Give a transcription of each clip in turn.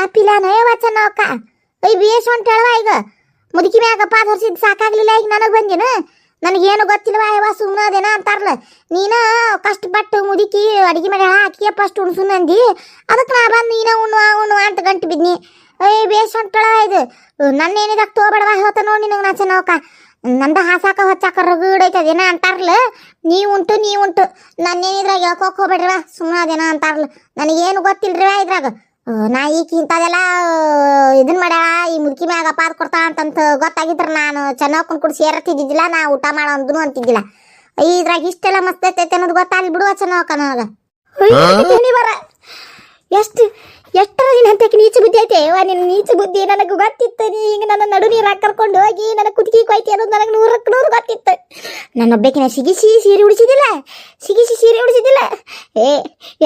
ಪಿಲಾನ ವಚನ ಅಕ್ಕ I base ಹೊಂಟ ಹೇಳುವ ಈಗ ಮುದುಕಿ ಮ್ಯಾಗ ಪಾದ ಹೊರ್ಸಿದ್ ಸಾಕಾಗ್ಲಿಲ್ಲ ಈಗ ನನಗೆ ಬಂದಿನ ನನಗೇನು ಗೊತ್ತಿಲ್ವಾ ಯಾವ ಸುಮ್ಮನದೇನ ಅಂತಾರಲ್ಲ ನೀನ ಕಷ್ಟಪಟ್ಟು ಮುದುಕಿ ಅಡಿಗೆ ಮಾಡಿ ಹಾಕಿ ಫಸ್ಟ್ ಉಣ್ಸುನ ಅಂದಿ ಅದಕ್ಕೆ ನಾ ಬಂದು ನೀನ ಉಣ್ಣುವ ಅಂತ ಗಂಟು ಬಿದ್ನಿ ಐ ಬೇಸ್ ಹೊಂಟಳ ಇದು ನನ್ನ ಏನಿದಾಗ ತಗೋಬೇಡವಾ ಹೇಳ್ತ ನೋಡಿ ನಿನಗೆ ನಾ ಚೆನ್ನವಕ್ಕ ನಂದ ಹಾಸಾಕ ಹೊಚ್ಚಾಕ ರಗಡೈತದೇನ ಅಂತಾರಲ್ಲ ನೀ ಉಂಟು ನನ್ನೇನಿದ್ರಾಗ ಹೇಳ್ಕೋಕ್ ಹೋಗ್ಬೇಡ್ರಿವಾ ಸುಮ್ಮನದೇನ ಅಂತಾರಲ್ಲ ನನಗೇನು ಗೊತ್ತಿಲ್ರಿವಾ ಇದ್ರಾಗ ನಾ ಈಗ ಇಂಥದೆಲ್ಲ ಇದನ್ ಮಾಡ್ಯಾಳ ಈ ಮುದುಕಿ ಮ್ಯಾಗ ಪಾದ ಕೊಡ್ತಾ ಅಂತಂತ ಗೊತ್ತಾಗಿದ್ರ ನಾನು ಚೆನ್ನಾಗಿ ಕೂಡ ಸೇರತ್ತಿದ್ದಿದ್ದಿಲ್ಲ ನಾ ಊಟ ಮಾಡೋ ಅಂದನು ಅಂತಿದ್ದಿಲ್ಲ ಇದ್ರಾಗ ಇಷ್ಟೆಲ್ಲ ಮಸ್ತ್ ಐತೈತೆ ಅನ್ನೋದು ಗೊತ್ತಾಗ್ಲಿ ಬಿಡುವ ಚೆನ್ನಾಗ ನನಗ ಬರ ಎಷ್ಟರ ದಿನ ಅಂತಕ್ಕೆ ನೀಚ ಬುದ್ಧಿ ಐತೆ ನಿನ್ನ ನೀಚ ಬುದ್ಧಿ ನನಗೆ ಗೊತ್ತಿತ್ತು ನೀ ಹಿಂಗೆ ನನ್ನ ನಡು ನೀರಾಗ ಕರ್ಕೊಂಡು ಹೋಗಿ ನನ್ನ ಕುದುಕಿ ಕೊಯ್ತಿ ಅನ್ನೋದು ನನಗೆ ನೂರು ಗೊತ್ತಿತ್ತು ನನ್ನೊಬ್ಬಕಿನ ಸಿಗಿಸಿ ಸೀರೆ ಉಡಿಸಿದಿಲ್ಲ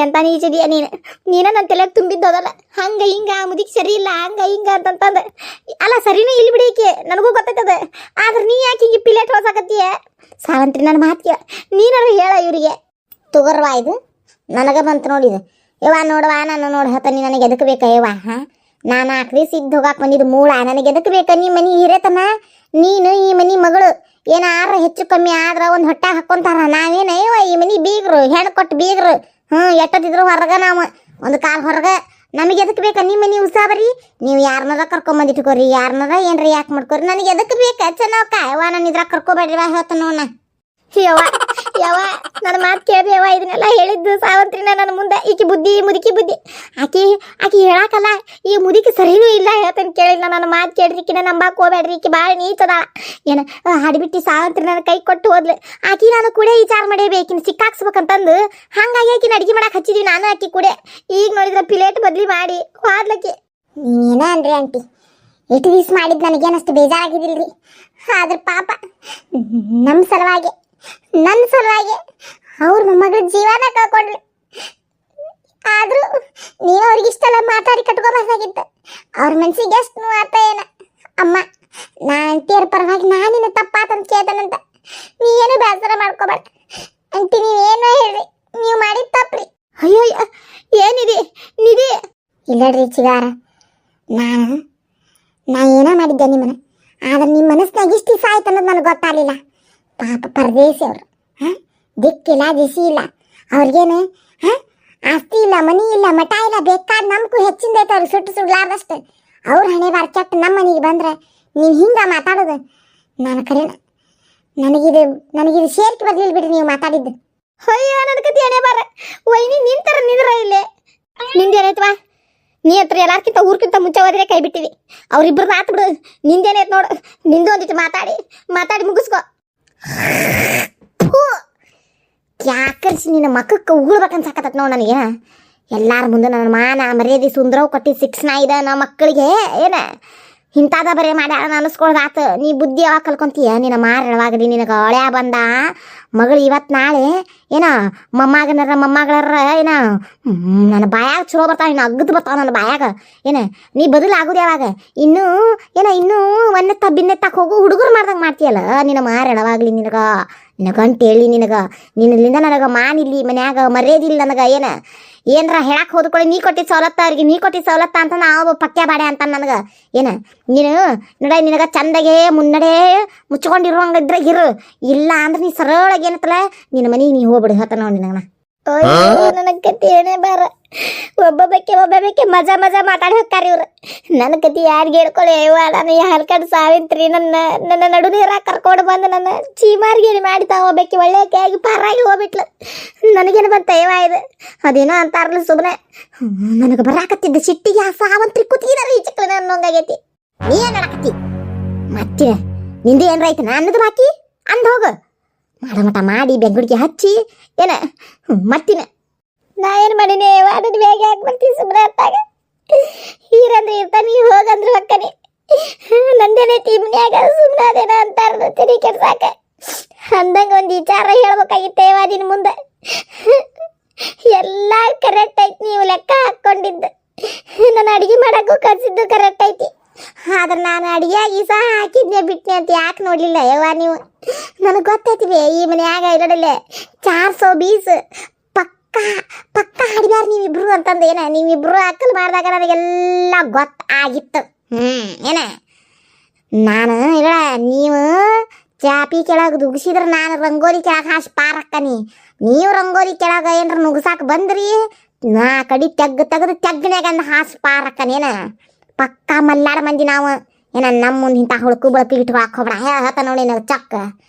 ಎಂತ ನೀಚದಿಯ ನೀನ ನನ್ನ ತಲೆಗೆ ತುಂಬಿದ್ದೋದಲ್ಲ ಹಂಗ ಹಿಂಗ ಮುದಿಕ್ ಸರಿ ಇಲ್ಲ ಹಂಗ ಹಿಂಗ ಅಂತಂತಂದ ಅಲ್ಲ ಸರಿನೂ ಇಲ್ಲಿ ಬಿಡಿಕೆ ನನಗೂ ಗೊತ್ತೈತದ ಆದ್ರೆ ನೀ ಯಾಕೆ ಹಿಂಗೆ ಪಿಲೇಟ್ ಹೊಸಾಕತ್ತೀಯ ಸಾವಂತ್ರಿ ನನ್ನ ಮಾತಿಗೆ ನೀನಾರು ಹೇಳ ಇವರಿಗೆ ತುಗರ್ವಾ ಇದು ನನಗೆ ಬಂತು ನೋಡಿದು ಯವ್ವ ನೋಡುವ ನಾನು ನೋಡಿ ಹತ್ತನಿ ನನಗೆ ಎದಕ್ಕೆ ಬೇಕ ಯವ್ವ ನಾನು ಆಕ್ರಿ ಸಿದ್ದು ಹೋಗಾಕ್ ಬಂದಿದ್ದು ಮೂಳ ನನಗೆ ಎದಕ್ಕೆ ಬೇಕ ನೀ ಮನಿ ಹಿರೇತನ ನೀನು ಈ ಮನಿ ಮಗಳು ಏನಾರ ಹೆಚ್ಚು ಕಮ್ಮಿ ಆದ್ರೆ ಒಂದು ಹೊಟ್ಟೆ ಹಾಕ್ಕೊಂತಾರ ನಾವೇನ ಯವ್ವ ಈ ಮನಿ ಬೀಗ್ರು ಹೆಣ್ಣು ಕೊಟ್ಟು ಬೀಗ್ರು ಎಟ್ಟದಿದ್ರು ಹೊರಗ ನಾವು ಒಂದು ಕಾಲು ಹೊರಗ ನಮಗೆ ಎದಕ್ಕೆ ಬೇಕ ನಿಮ್ಮ ಮನಿ ಉಸಾಬರಿ ನೀವು ಯಾರನ್ನಾರ ಕರ್ಕೊಂಬಂದಿಟ್ಕೋರಿ ಯಾರನ್ನಾರ ಏನ್ರಿ ಯಾಕೆ ಮಾಡ್ಕೋರಿ ನನಗೆ ಎದಕ್ಕೆ ಬೇಕ ಚೆನ್ನವಕ್ಕ ಯವ್ವ ನಾನು ಇದ್ರಾಗ ಕರ್ಕೊಬೇಡ್ರಿ ಹೇಳ್ತಾನ ನೋಡ ಯವ್ವ ನನ್ನ ಮಾತು ಕೇಳಿ ಯವ್ವ ಇದನ್ನೆಲ್ಲ ಹೇಳಿದ್ದು ಸಾವಂತ್ರಿನ ನನ್ನ ಮುಂದೆ ಈಕಿ ಮುದುಕಿ ಬುದ್ಧಿ ಆಕಿ ಹೇಳಾಕಲ್ಲ ಈ ಮುದುಕಿ ಸರಿನೂ ಇಲ್ಲ ಹೇಳ್ತಾನೆ ಕೇಳಿಲ್ಲ ನನ್ನ ಮಾತು ಕೇಳ್ರಿಕಿನ ನಂಬಾಕ್ ಹೋಗ್ಬೇಡ್ರಿ ಈಕಿ ಭಾಳ ನೀಚದ ಏನ ಹಾಡಿಬಿಟ್ಟು ಸಾವಂತ್ರಿ ನನ್ನ ಕೈ ಕೊಟ್ಟು ಹೋದ್ಲು ಆಕಿ ನಾನು ಕೂಡ ವಿಚಾರ ಮಾಡೇಬೇಕಿನ ಸಿಕ್ಕಾಕ್ಸ್ಬೇಕಂತಂದು ಹಂಗಾಗಿ ಆಕಿನ ಅಡಿಗೆ ಮಾಡಕ್ಕೆ ಹಚ್ಚಿದ್ವಿ ನಾನು ಆಕಿ ಕೂಡ ಈಗ ನೋಡಿದ್ರೆ ಪ್ಲೇಟ್ ಬದ್ಲಿ ಮಾಡಿ ಹೋದ್ಲಕ್ಕಿ ನೀವೇನ ಅನ್ರಿ ಆಂಟಿ ಇಷ್ಟು ದಿವ್ಸ ಮಾಡಿದ್ದು ನನಗೇನಷ್ಟು ಬೇಜಾರಾಗಿದ್ದಿಲ್ರಿ ಆದ್ರೆ ಪಾಪ ನನ್ನ ಸಲುವಾಗಿ ಅವ್ರ ಮೊಮ್ಮಗಳ ಜೀವನ ಕಳ್ಕೊಂಡ್ರಿ ಆದ್ರೂ ನೀವು ಅವ್ರಿಗೆ ಇಷ್ಟೆಲ್ಲ ಮಾತಾಡಿ ಕಟ್ಕೋಬೇಕಾಗಿತ್ತು ಅವ್ರ ಮನ್ಸಿಗೆ ಎಷ್ಟು ನೋವಾತ ಏನ ಅಮ್ಮ ನಾ ಅಂಟಿಯರ ಪರವಾಗಿ ನಾನಿನ ತಪ್ಪಾತಂತ ಕೇಳ್ತಾನಂತ ನೀ ಏನು ಬೇಸರ ಮಾಡ್ಕೋಬೇಡ ಅಂಟಿ ನೀವೇನೋ ಹೇಳ್ರಿ ನೀವು ಮಾಡಿದ ತಪ್ಪ್ರಿ ಅಯ್ಯೋ ಏನಿದೆ ನಿಧಿ ಇಲ್ಲಡ್ರಿ ಚಿಗಾರ ನಾ ಏನೋ ಮಾಡಿದ್ದೆ ನಿಮ್ಮನ್ನ ಆದ್ರೆ ನಿಮ್ಮ ಮನಸ್ಸಿನಾಗ ಇಷ್ಟು ದಿವಸ ಆಯ್ತು ಅನ್ನೋದು ನನಗೆ ಗೊತ್ತಾಗಲಿಲ್ಲ ಪಾಪ ಪರದೇಸಿ ಅವರು ದಿಕ್ಕಿಲ್ಲ ದಿಸಿ ಇಲ್ಲ ಅವ್ರಿಗೇನು ಆಸ್ತಿ ಇಲ್ಲ ಮನಿ ಇಲ್ಲ ಮಠ ಇಲ್ಲ ಬೇಕಾದ ನಮ್ಗೂ ಹೆಚ್ಚಿಂದ ಐತೆ ಅವ್ರಿಗೆ ಸುಡ್ಲಾರ್ದಷ್ಟು ಅವ್ರ ಹಣೆ ಬಾರ್ ಕೆಟ್ಟ ನಮ್ಮ ಮನೆಗೆ ಬಂದ್ರೆ ನೀವು ಹಿಂಗೆ ಮಾತಾಡೋದು ನಾನು ಕರೆ ನನಗಿದು ಸೇರ್ಕೆ ಬರ್ಲಿಲ್ಲ ಬಿಡ್ರಿ ನೀವು ಮಾತಾಡಿದ್ದು ಅಯ್ಯೋ ನನ್ನ ಕತೆ ಹಣೆ ಬಾರ ವೈನಿ ನಿಂತರ ನಿಂದ್ರ ಇಲ್ಲೇ ನಿಂದೇನೈತವಾ ನೀ ಹತ್ರ ಎಲ್ಲಾರ್ಕಿಂತ ಊರ್ಕಿಂತ ಮುಂಚೆ ಹೋದ್ರೆ ಕೈ ಬಿಟ್ಟಿವಿ ಅವ್ರಿಬ್ರದ್ದು ಆತು ಬಿಡು ನಿಂದೇನೈತೆ ನೋಡು ನಿಂದು ಒಂದಿಟ್ಟು ಮಾತಾಡಿ ಮುಗಿಸ್ಕೊ ಯಾಕರ್ಸಿ ನಿನ್ನ ಮಕ್ಕಕ್ಕೆ ಉಗುಳ್ಬೇಕಂತ ಸಾಕತ್ತ ನೋಡು ನನಗೆ ಎಲ್ಲಾರ ಮುಂದೆ ನನ್ನ ಮಾನ ಮರ್ಯಾದೆ ಸುಂದರವ್ ಕೊಟ್ಟಿದ್ದು ಶಿಕ್ಷಣ ಇದೆ ನಮ್ಮ ಮಕ್ಕಳಿಗೆ ಏನ ಇಂಥದ ಬರೇ ಮಾಡ್ಯಾಳ ಅನಿಸ್ಕೊಳ್ದಾತು ನೀ ಬುದ್ಧಿ ಯಾವಾಗ ಕಲ್ಕೊಂತೀಯ ನಿನ್ನ ಮಾರಳವಾಗಲಿ ನಿನಗೆ ಒಳ್ಯಾ ಬಂದ ಮಗಳು ಇವತ್ತು ನಾಳೆ ಏನ ಮೊಮ್ಮಗಳರ ಏನ ನನ್ನ ಬಾಯಾಗ ಚಲೋ ಬರ್ತಾವ ಇನ್ನು ಅಗ್ಗದು ಬರ್ತಾವ ನನ್ನ ಬಾಯಾಗ ಏನ ನೀ ಬದಲಾಗೋದು ಯಾವಾಗ ಇನ್ನೂ ಒಂದೆತ್ತ ಬಿನ್ನೆತ್ತಕ್ಕೆ ಹೋಗು ಹುಡುಗರು ಮಾಡ್ದಂಗೆ ಮಾಡ್ತೀಯಲ್ಲ ನಿನ್ನ ಮಾರಳವಾಗಲಿ ನಿನಗಂತೇಳಿ ನಿನ್ನಲಿಂದ ನನಗೆ ಮಾನಿಲ್ಲಿ ಮನ್ಯಾಗ ಮರ್ಯಾದಿಲ್ಲ ನನಗೆ ಏನರ ಹೇಳಕ್ಕೆ ಹೋದ್ಕೊಳ್ಳಿ ನೀ ಕೊಟ್ಟಿದ್ದ ಸವಲತ್ತ ಅವ್ರಿಗೆ ನೀ ಕೊಟ್ಟಿದ್ದ ಸವಲತ್ತ ಅಂತ ನಾವು ಪಕ್ಯ ಬಾಡೆ ಅಂತ ನನಗೆ ನೀನು ನಿನಗೆ ಚಂದಗೆ ಮುನ್ನಡೆ ಮುಚ್ಕೊಂಡಿರುವಂಗಿದ್ರೆ ಇರು ಇಲ್ಲ ಅಂದ್ರೆ ನೀ ಸರಳಾಗಿ ಏನತ್ತಲ್ಲ ನಿನ್ನ ಮನೆಗೆ ನೀ ಹೋಗ್ಬಿಡು ಹೇಳ್ತ ನೋಡಿ ನನಗೆ ನನ್ನ ಕತಿ ಏನೇ ಬಾರ ಒಬ್ಬೊಬ್ಬಕ್ಕೆ ಮಜಾ ಮಾತಾಡಿ ಹೋಗ್ತಾರೆ ಇವ್ರು ನನ್ನ ಕತಿ ಯಾರಿಗೆ ಹೇಳ್ಕೊಳ್ಳಿ ಅಯ್ಯವ ನಾನು ಯಾರ್ಕಂಡು ಸಾವಿತ್ರಿ ನನ್ನ ನಡು ನೀರಾಗ ಕರ್ಕೊಂಡು ಬಂದು ನನ್ನ ಚೀಮಾರ್ಗೇರಿ ಮಾಡಿತಾ ಹೋಗ್ಬೇಕು ಒಳ್ಳೆಕೆ ಆಗಿ ಪಾರಾಗಿ ಹೋಗ್ಬಿಟ್ಲು ನನಗೇನು ಬಂತ ಅಯ್ಯವ ಇದು ಅದೇನೋ ಅಂತಾರಲ್ಲ ಸುಮ್ಮನೆ ನನಗೆ ಬರಾಕತ್ತಿದ್ದ ಸಿಟ್ಟಿಗೆ ಆ ಸಾವಂತ್ರಿ ಕುತ್ತಿದಾರ ಈ ಚಿಕ್ಕಲ ಅನ್ನೋಂಗಾಗೈತಿ ನೀ ಏನ್ ಹೇಳಕತ್ತಿ ಮತ್ತೆ ನಿಂದು ಏನ್ರ ಐತೆ ನನ್ನದು ಬಾಕಿ ಅಂದ್ ಹೋಗು ಮಾಡಮಟ ಮಾಡಿ ಬೆಂಗುಡಿಗೆ ಹಚ್ಚಿ ಏನ ಮತ್ತಿನ ನಾ ಏನು ಮಾಡೀನಿ ಅದನ್ನ ಬೇಗ ಯಾಕೆ ಬರ್ತೀನಿ ಸುಮ್ಮನೆ ಅಂತಾಗ ಹೀರಂದ್ರೆ ಇರ್ತಾನೆ ಹೋಗಂದ್ರೆ ಹೊಕ್ಕನೆ ನಂದೇನೈತಿ ಮನ್ಯಾಗ ಸುಮ್ಮನೆ ಅದೇನ ಅಂತಾರ ತಿರಿ ಕೆಡ್ಸಾಕ ಅಂದಂಗ ಒಂದು ವಿಚಾರ ಹೇಳ್ಬೇಕಾಗಿತ್ತೇವ ನಿನ್ನ ಮುಂದೆ ಎಲ್ಲ ಕರೆಕ್ಟ್ ಐತಿ ನೀವು ಲೆಕ್ಕ ಹಾಕ್ಕೊಂಡಿದ್ದು ನಾನು ಅಡಿಗೆ ಮಾಡಕ್ಕೂ ಕಳ್ಸಿದ್ದು ಕರೆಕ್ಟ್ ಐತಿ ಆದ್ರೆ ನಾನು ಅಡಿಗೆಯಾಗಿ ಸಹ ಹಾಕಿದ್ನೆ ಬಿಟ್ನೆ ಅಂತ ಯಾಕೆ ನೋಡಲಿಲ್ಲ ಯವ್ವ ನೀವು ನನಗೆ ಗೊತ್ತೈತಿವಿ ಈ ಮನ್ಯಾಗ ಇರೋಡಲ್ಲೇ 420 ಪಕ್ಕ ಪಕ್ಕ ಹಾಡಿದಾರ ನೀವಿಬ್ರು ಅಂತಂದು ಏನ ನೀವಿಬ್ರು ಅಕ್ಕಲ್ ಮಾಡಿದಾಗ ನನಗೆಲ್ಲ ಗೊತ್ತಾಗಿತ್ತು. ಏನ ನಾನು ಇಲ್ಲ ನೀವು ಚಾಪಿ ಕೆಳಗೆ ದುಗ್ಸಿದ್ರ ನಾನು ರಂಗೋಲಿ ಕೆಳಗೆ ಹಾಸಿ ಪಾರಕ್ಕನಿ. ನೀವು ರಂಗೋಲಿ ಕೆಳಗೆ ಏನ್ರ ನುಗ್ಸಾಕ ಬಂದ್ರಿ ನಾ ಕಡಿ ತೆಗ್ದು ತೆಗ್ಗನ್ಯಾಗಂದ ಹಾಸಿ ಪಾರಕ್ಕನೇನ. ಪಕ್ಕ ಮಲ್ಲಾಡ ಮಂದಿ ನಾವು ಏನ ನಮ್ಮ ಮುಂದೆ ಇಂಥ ಹುಳುಕು ಬಳಪಿ ಇಟ್ಕೊಳಕ್ ಹೋಗ್ಬೇಡ. ಹೇಳ್ತ ನೋಡಿ ನನಗೆ ಚಕ್ಕ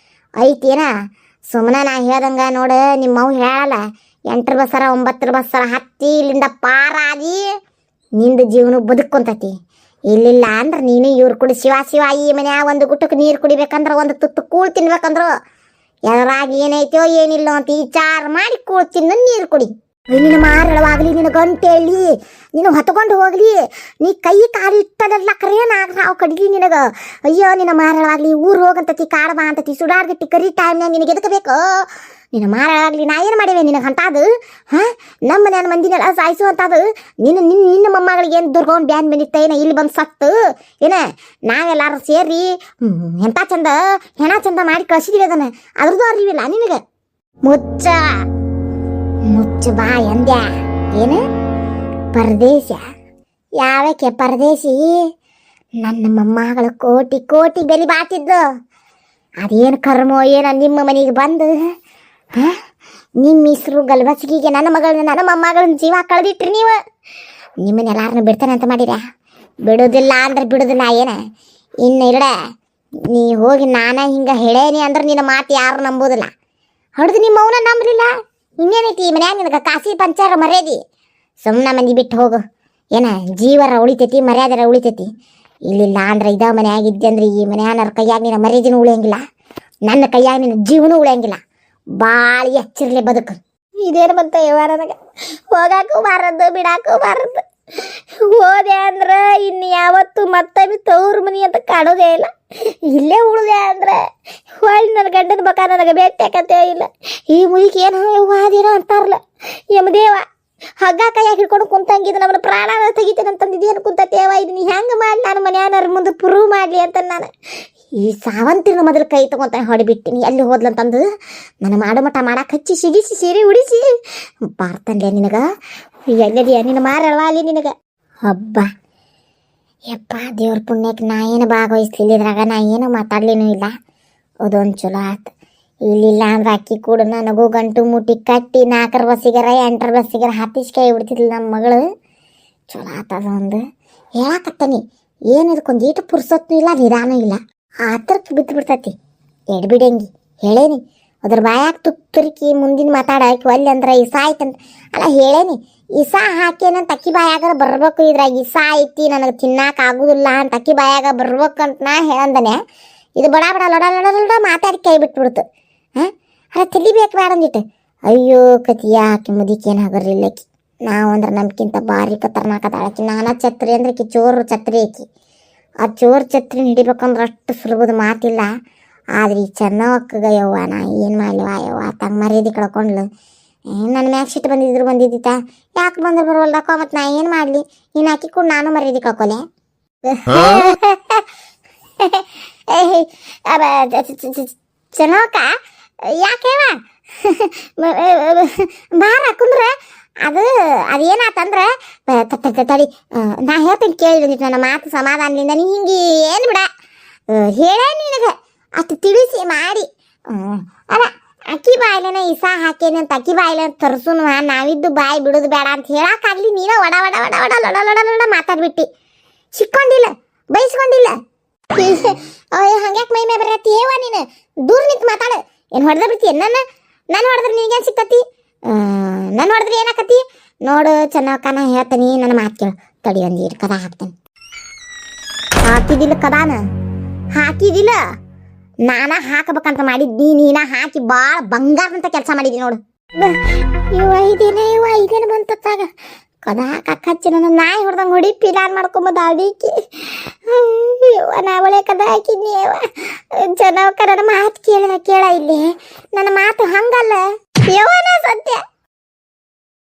ಐತೇನ. ಸುಮ್ಮನೆ ನಾ ಹೇಳ್ದಂಗ ನೋಡು ನಿಮ್ಮವ್ ಹೇಳಲ್ಲ 8ರ ಬಸ್ಸರ 9ರ ಬಸ್ಸರ ಹತ್ತಿ ಇಲ್ಲಿಂದ ಪಾರಾದಿ ನಿಂದು ಜೀವನ ಬದುಕೊಂತತಿ. ಇಲ್ಲಿಲ್ಲ ಅಂದ್ರೆ ನೀನು ಇವ್ರು ಕುಡಿ ಶಿವ ಈ ಮನ್ಯಾಗ ಒಂದು ಗುಟ್ಟಕ್ಕೆ ನೀರು ಕುಡಿಬೇಕಂದ್ರೆ ಒಂದು ತುತ್ತು ಕೂಳು ತಿನ್ಬೇಕಂದ್ರು ಎದರಾಗಿ ಏನೈತೋ ಏನಿಲ್ಲ ಅಂತ ವಿಚಾರ ಮಾಡಿ ಕೂಳು ತಿನ್ನು ನೀರು ಕುಡಿ. ನಿನ್ನ ಮಾರಳವಾಗಲಿ ನಿನ್ನ ಗಂಟೆಳ್ಳಿ ನೀನು ಹೊತ್ಕೊಂಡು ಹೋಗ್ಲಿ ನೀ ಕೈ ಕಾಲು ಇಟ್ಟದೆಲ್ಲ ಕರೇನಾಗ ನಾವು ಕಡಿಲಿ ನಿನಗ. ಅಯ್ಯೋ ನಿನ್ನ ಮಾರಳವಾಗಲಿ ಊರು ಹೋಗಂತತಿ ಕಾಡ ಬಾ ಅಂತತಿ ಸುಡಾಡ್ಗಟ್ಟಿ ಕರಿ ಟೈಮ್ನಾಗ ನಿನಗೆ ಎದಕಬೇಕು. ನಿನ್ನ ಮಾರಳಾಗಲಿ ನಾ ಏನು ಮಾಡಿವೆ ನಿನಗೆ ಅಂತಾದು ನಮ್ಮ ಮನೆಯ ಮಂದಿನೆಲ್ಲ ಸಾಯಿಸು ಅಂತಾದು. ನಿನ್ನ ಮೊಮ್ಮಗಳಿಗೆ ಏನು ದುರ್ಗವ್ನು ಬ್ಯಾನ್ ಬಂದಿತ್ತ ಏನ ಇಲ್ಲಿ ಬಂದು ಸತ್ತು ಏನ ನಾವೆಲ್ಲಾರು ಸೇರಿ ಎಂಥ ಚಂದ ಹೆಣ ಚಂದ ಮಾಡಿ ಕಳಿಸಿದೀವಿ ಅದನ್ನ ಅದ್ರದ್ದು ಅರಿವಿಲ್ಲ ನಿನಗೆ. ಮುಚ್ಚ ಬಾ ಎಂದ್ಯ ಏನು ಪರದೇಶ ಯಾವಕ್ಕೆ ಪರದೇಶಿ ನನ್ನ ಮೊಮ್ಮಗಳು ಕೋಟಿ ಬೆಲೆ ಬಾತಿದ್ದು ಅದೇನು ಕರ್ಮೋ ಏನೋ ನಿಮ್ಮ ಮನೆಗೆ ಬಂದು ನಿಮ್ಮ ಹೆಸರು ಗಲ್ಬಸಿಗೆ ನನ್ನ ಮೊಮ್ಮಗಳನ್ನ ಜೀವ ಕಳೆದಿಟ್ರಿ ನೀವು. ನಿಮ್ಮನ್ನೆಲ್ಲಾರನ್ನ ಬಿಡ್ತಾನೆ ಅಂತ ಮಾಡಿರ ಬಿಡೋದಿಲ್ಲ ಅಂದ್ರೆ ಬಿಡೋದಿಲ್ಲ ಏನ. ಇನ್ನು ಇರಡ ನೀ ಹೋಗಿ ನಾನೇ ಹಿಂಗೆ ಹೇಳೇನಿ ಅಂದ್ರೆ ನಿನ್ನ ಮಾತು ಯಾರು ನಂಬೋದಿಲ್ಲ. ಹೊಡೆದು ನಿಮ್ಮ ಮೌನ ನಂಬಲಿಲ್ಲ ಇನ್ನೇನೈತಿ ಈ ಮನ್ಯಾಗ ನಿನಗೆ ಕಾಸಿ ಪಂಚಾರ ಮರ್ಯಾದಿ. ಸುಮ್ಮನೆ ಮಂದಿ ಬಿಟ್ಟು ಹೋಗು ಏನ ಜೀವರ ಉಳಿತೈತಿ ಮರ್ಯಾದರ ಉಳಿತೈತಿ. ಇಲ್ಲಿಲ್ಲ ಅಂದ್ರೆ ಇದ ಮನೆಯಾಗಿದ್ದೆ ಅಂದ್ರೆ ಈ ಮನೆಯಾನ ಕೈಯಾಗ ನಿನ್ನ ಮರ್ಯಾದಿನೂ ಉಳಿಯಂಗಿಲ್ಲ ನನ್ನ ಕೈಯಾಗ ನಿನ್ನ ಜೀವನೂ ಉಳಿಯಂಗಿಲ್ಲ. ಭಾಳ ಎಚ್ಚರಿಲೆ ಬದುಕು. ಇದೇನು ಬಂತ ವ್ಯವಹಾರ ನನಗೆ ಹೋಗಾಕು ಬಾರದು ಬಿಡಾಕು ಬಾರದು. ಹೋದೆ ಅಂದ್ರೆ ಇನ್ನು ಯಾವತ್ತು ಮತ್ತೊಮ್ಮೆ ತವ್ರ ಮನಿ ಅಂತ ಕಾಣೋದೇ ಇಲ್ಲ. ಇಲ್ಲೇ ಉಳಿದೆ ಅಂದ್ರೆ ಹೊಳ್ಳಿ ನನ್ನ ಗಂಡನ ಬಕ ನನಗೆ ಭೇಟಿಯಾಕತ್ತೇ ಇಲ್ಲ. ಈ ಮುಗಿಗೆ ಏನೋ ವಾದೇನೋ ಅಂತಾರಲ್ಲ ಯಮದೇವ ಹಗ್ಗ ಕೈಯಾಗ ಹಿಡ್ಕೊಂಡು ಕುಂತಂಗಿದ್ದು ನಮ್ಮನ್ನ ಪ್ರಾಣ ತೆಗಿತೇನೆ ಅಂತಂದಿದ್ದೇನು ಕುಂತೇವ. ಇದು ನೀ ಹೆಂಗೆ ಮಾಡಿ ನಾನು ಮನೆಯವ್ರ ಮುಂದೆ ಪ್ರೂವ್ ಮಾಡಲಿ ಅಂತ ನಾನು ಈ ಸಾವಂತಿನ ಮೊದಲು ಕೈ ತಗೊಂತ ಹೊಡಿಬಿಟ್ಟಿನಿ. ಎಲ್ಲಿ ಹೋದ್ಲಂತಂದು ನನ್ನ ಮಾಡೋ ಮಟ್ಟ ಮಾಡಕ್ಕೆ ಹಚ್ಚಿ ಸಿಗಿಸಿ ಸೀರೆ ಉಡಿಸಿ ಬಾರ್ತನ್ಲೆ ನಿನಗೆ ಎಲ್ಲದಿಯ ನಿನ್ನ ಮಾರಳವಾಲಿ ನಿನಗೆ. ಹಬ್ಬ ಯಪ್ಪ ದೇವ್ರ ಪುಣ್ಯಕ್ಕೆ ನಾ ಏನು ಭಾಗವಹಿಸ್ಲಿಲ್ಲ ಇದ್ರಾಗ ನಾ ಏನು ಮಾತಾಡ್ಲಿನೂ ಇಲ್ಲ. ಅದೊಂದು ಚಲೋ ಆಯ್ತು. ಇಲ್ಲಿಲ್ಲ ಅಂದ್ರೆ ಅಕ್ಕಿ ಕೂಡ ನನಗೂ ಗಂಟು ಮುಟ್ಟಿ ಕಟ್ಟಿ 4ರ ಬಸ್ಸಿಗಾರ 8ರ ಬಸ್ಸಿಗಾರ ಹತ್ತಿಸ್ಕೈ ಬಿಡ್ತಿದ್ಲು ನಮ್ಮ ಮಗಳು. ಚಲೋ ಆತ ಅದೊಂದು ಹೇಳಕತ್ತನಿ. ಏನು ಇದಕ್ಕೊಂದು ಈಟು ಪುರ್ಸೊತ್ತು ಇಲ್ಲ ನಿಧಾನ ಇಲ್ಲ ಆತರಕ್ಕೆ ಬಿದ್ದು ಬಿಡ್ತತಿ ಎಡ್ಬಿಡಂಗಿ ಹೇಳೇನಿ. ಅದ್ರ ಬಾಯಾಗ ತುತ್ತರಿಕಿ ಮುಂದಿನ ಮಾತಾಡಾಕಿ ಒಲ್ಲಿ ಅಂದ್ರೆ ಇಸಾ ಆಯ್ತಂತ ಅಲ್ಲ ಹೇಳೇನಿ. ಇಸಾ ಹಾಕೇನಂತ ಅಕ್ಕಿ ಬಾಯಾಗ ಬರ್ಬೇಕು ಇದ್ರಾಗ ಇಸಾ ಐತಿ ನನಗೆ ತಿನ್ನಾಕ ಆಗುದಿಲ್ಲ ಅಂತ ಅಕ್ಕಿ ಬಾಯಾಗ ಬರ್ಬೇಕಂತ ನಾ ಹೇಳಂದನೆ. ಇದು ಬಡ ಲೊಡ ಮಾತಾಡಿ ಕೈ ಬಿಟ್ಬಿಡ್ತು. ಅಲ್ಲ ತಿಳಿಬೇಕು ಬೇಡ ಅಂದಿಟ್ಟು ಅಯ್ಯೋ ಕತಿಯ ಆಕಿ ಮುದಿಕೇನು ಹಗರ್ಲಿಲ್ಲಕಿ. ನಾವು ಅಂದ್ರೆ ನಮ್ಗಿಂತ ಭಾರಿ ಖತರ್ನಾಕದಾಳಕಿ. ನಾನಾ ಛತ್ರಿ ಅಂದ್ರೆ ಕಿ ಚೋರು ಛತ್ರಿ ಆಕಿ. ಆ ಚೋರ್ ಛತ್ರಿನ ಹಿಡಿಬೇಕಂದ್ರೆ ಅಷ್ಟು ಸುಲಭದ ಮಾತಿಲ್ಲ. ಆದ್ರೆ ಈ ಚೆನ್ನವಕ್ಕಗ ಯವ್ವ ನಾ ಏನು ಮಾಡ್ಲಿವ ಯವ್ವ ತಂಗ ಮರ್ಯಾದೆ ಕಳ್ಕೊಂಡ್ಲು. ನನ್ನ ಮ್ಯಾಗ ಸಿಟ್ಟು ಬಂದಿದ್ದಿತ್ತ ಯಾಕೆ ಬಂದ್ರೆ ಬರೋಲ್ದಕ್ಕೋ ಮತ್ತು ನಾ ಏನು ಮಾಡಲಿ ನೀನು ಹಾಕಿಕೊಂಡು ನಾನು ಮರ್ಯಾದೆ ಕಳ್ಕೊಲೆ. ಚೆನ್ನವಕ್ಕ ಯಾಕೇವ ಬಾರ ಕುಂದ್ರೆ ಅದೇನಾತಂದ್ರೆ ತಡಿ ನಾ ಹೇಳ್ತೇನೆ ಕೇಳಿ ಬಂದಿತ್ತು ನನ್ನ ಮಾತು ಸಮಾಧಾನದಿಂದ. ನೀ ಹಿಂಗೆ ಏನು ಬಿಡ ಹೇಳೇ ನಿನಗೆ ಅಷ್ಟು ತಿಳಿಸಿ ಮಾಡಿ ಅಲ್ಲ ಅಕ್ಕಿ ಬಾಯ್ಲೇನ ಇಸಾ ಹಾಕೇನೆ ಅಂತ ಅಕ್ಕಿ ಬಾಯ್ಲೆ ಅಂತ ತರ್ಸುನು ನಾವಿದ್ದು ಬಾಯಿ ಬಿಡೋದು ಬೇಡ ಅಂತ ಹೇಳಕ್ಕಾಗ್ಲಿ ನೀನ ಒಡ ಒಡ ಒಡ ಒಡ ಲೊಡ ಲೊಡ ಲೊಡ ಮಾತಾಡ್ಬಿಟ್ಟು ಸಿಕ್ಕೊಂಡಿಲ್ಲ ಬೈಸ್ಕೊಂಡಿಲ್ಲ. ಹಂಗ್ಯಾಕೆ ಮೈ ಮೇ ಬರತ್ತಿ ಏವ ನೀನು ದೂರ ನಿಂತು ಮಾತಾಡ. ಏನು ಹೊಡೆದ ಬಿಡ್ತೀಯ ನಾನು ಹೊಡೆದ್ರೆ ನಿನಗೇನು ಸಿಕ್ತತಿ ನಾನು ಹೊಡೆದ್ರೆ ಏನಾಕತಿ ನೋಡು ಚೆನ್ನಕ್ಕನ ಹೇಳ್ತಾನೆ ನನ್ನ ಮಾತು ಕೇಳು ತಡಿ ಒಂದು ಕದ ಹಾಕ್ತೇನೆ. ಹಾಕಿದಿಲ್ಲ ಕದಾನ ಹಾಕಿದಿಲ್ಲ ನಾನ ಹಾಕಬೇಕಂತ ಮಾಡಿದ್ದಿ ನೀನ ಹಾಕಿ ಭಾಳ ಬಂಗಾರದಂತ ಕೆಲಸ ಮಾಡಿದ್ದಿ ನೋಡು. ಇದೇನು ಬಂತಾಗ ಕದ ಹಾಕಕ್ಕೆ ಹಚ್ಚಿ ನನ್ನ ನಾಯಿ ಹೊಡೆದಂಗೆ ಹೊಡಿ ಪಿಲಾನ್ ಮಾಡ್ಕೊಂಬೋದು ಅಡಿಕೆ ನಾ ಒಳ್ಳೆ ಕದ ಹಾಕಿದ್ನಿ ಚೆನ್ನವಕ್ಕ ನನ್ನ ಮಾತು ಕೇಳ ಇಲ್ಲಿ ನನ್ನ ಮಾತು ಹಂಗಲ್ಲ ಯವನ ಸತ್ಯ